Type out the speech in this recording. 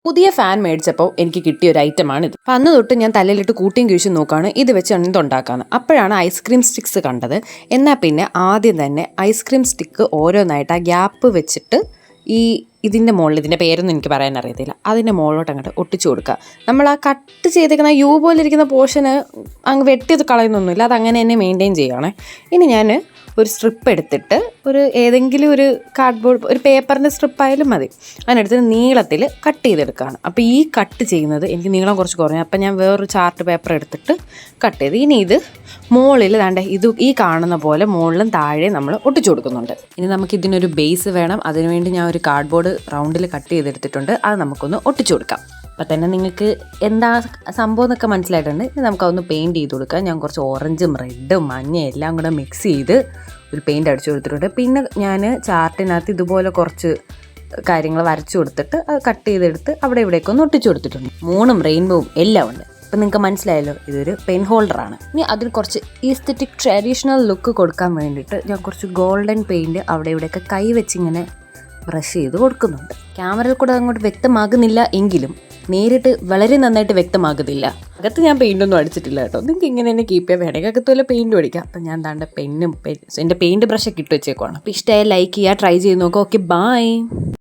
പുതിയ ഫാൻ മേടിച്ചപ്പോൾ എനിക്ക് കിട്ടിയ ഒരു ഐറ്റമാണിത്. അപ്പം അന്ന് തൊട്ട് ഞാൻ തലയിലിട്ട് കൂട്ടിയും കിഴിച്ചും നോക്കുകയാണ് ഇത് വെച്ച് എന്തുണ്ടാക്കാന്ന്. അപ്പോഴാണ് ഐസ്ക്രീം സ്റ്റിക്സ് കണ്ടത്. എന്നാൽ പിന്നെ ആദ്യം തന്നെ ഐസ്ക്രീം സ്റ്റിക്ക് ഓരോന്നായിട്ട് ആ ഗ്യാപ്പ് വെച്ചിട്ട് ഇതിൻ്റെ മുകളിൽ, ഇതിൻ്റെ പേരൊന്നും എനിക്ക് പറയാൻ അറിയത്തില്ല, അതിൻ്റെ മുകളിലോട്ട് അങ്ങോട്ട് ഒട്ടിച്ചു കൊടുക്കുക. നമ്മൾ ആ കട്ട് ചെയ്തേക്കുന്ന യു പോലെ ഇരിക്കുന്ന പോർഷന് അങ്ങ് വെട്ടിയത് കളയുന്നൊന്നുമില്ല, അത് അങ്ങനെ തന്നെ മെയിൻറ്റെയിൻ ചെയ്യുകയാണ്. ഇനി ഞാൻ ഒരു സ്ട്രിപ്പ് എടുത്തിട്ട് ഏതെങ്കിലും ഒരു കാർഡ്ബോർഡ്, ഒരു പേപ്പറിൻ്റെ സ്ട്രിപ്പായാലും മതി, അതിനെടുത്ത് നീളത്തിൽ കട്ട് ചെയ്തെടുക്കുകയാണ്. അപ്പോൾ ഈ കട്ട് ചെയ്യുന്നത് എനിക്ക് നീളം കുറച്ച് കുറഞ്ഞു. അപ്പോൾ ഞാൻ വേറൊരു ചാർട്ട് പേപ്പർ എടുത്തിട്ട് കട്ട് ചെയ്ത് ഇനി ഇത് മുകളിൽ ഈ കാണുന്ന പോലെ മുകളിലും താഴെ നമ്മൾ ഒട്ടിച്ചു കൊടുക്കുന്നുണ്ട്. ഇനി നമുക്കിതിനൊരു ബേസ് വേണം. അതിനുവേണ്ടി ഞാൻ ഒരു കാർഡ്ബോർഡ് റൗണ്ടിൽ കട്ട് ചെയ്തെടുത്തിട്ടുണ്ട്. അത് നമുക്കൊന്ന് ഒട്ടിച്ചു കൊടുക്കാം. അപ്പം തന്നെ നിങ്ങൾക്ക് എന്താ സംഭവം എന്നൊക്കെ മനസ്സിലായിട്ടുണ്ട്. ഇനി നമുക്കതൊന്ന് പെയിൻറ്റ് ചെയ്ത് കൊടുക്കാം. ഞാൻ കുറച്ച് ഓറഞ്ചും റെഡും മഞ്ഞയും എല്ലാം കൂടെ മിക്സ് ചെയ്ത് ഒരു പെയിൻറ്റ് അടിച്ചു കൊടുത്തിട്ടുണ്ട്. പിന്നെ ഞാൻ ചാർട്ടിനകത്ത് ഇതുപോലെ കുറച്ച് കാര്യങ്ങൾ വരച്ചു കൊടുത്തിട്ട് അത് കട്ട് ചെയ്തെടുത്ത് അവിടെ ഇവിടേക്ക് ഒന്ന് ഒട്ടിച്ചു കൊടുത്തിട്ടുണ്ട്. മൂണും റെയിൻബോവും എല്ലാം ഉണ്ട്. അപ്പം നിങ്ങൾക്ക് മനസ്സിലായല്ലോ, ഇതൊരു പെൻ ഹോൾഡറാണ്. ഇനി അതിന് കുറച്ച് ഈസ്തറ്റിക് ട്രഡീഷണൽ ലുക്ക് കൊടുക്കാൻ വേണ്ടിയിട്ട് ഞാൻ കുറച്ച് ഗോൾഡൻ പെയിൻറ്റ് അവിടെ ഇവിടെയൊക്കെ കൈ വെച്ചിങ്ങനെ ബ്രഷ് ചെയ്ത് കൊടുക്കുന്നുണ്ട്. ക്യാമറയിൽ കൂടെ അങ്ങോട്ട് വ്യക്തമാകുന്നില്ല എങ്കിലും നേരിട്ട് വളരെ നന്നായിട്ട് വ്യക്തമാകുന്നില്ല. അകത്ത് ഞാൻ പെയിൻ്റൊന്നും അടിച്ചിട്ടില്ല കേട്ടോ. നിങ്ങൾക്ക് ഇങ്ങനെ തന്നെ കീപ്പ് ചെയ്യാൻ വേണമെങ്കിൽ അകത്ത് വല്ല പെയിൻറ്റും അടിക്കാം. അപ്പം ഞാൻ പെന്നും എൻ്റെ പെയിൻറ്റ് ബ്രഷൊക്കെ ഇട്ട് വെച്ചേക്കുവാണ്. അപ്പോൾ ഇഷ്ടമായി ലൈക്ക് ചെയ്യുക, ട്രൈ ചെയ്ത് നോക്കുക. Okay, by.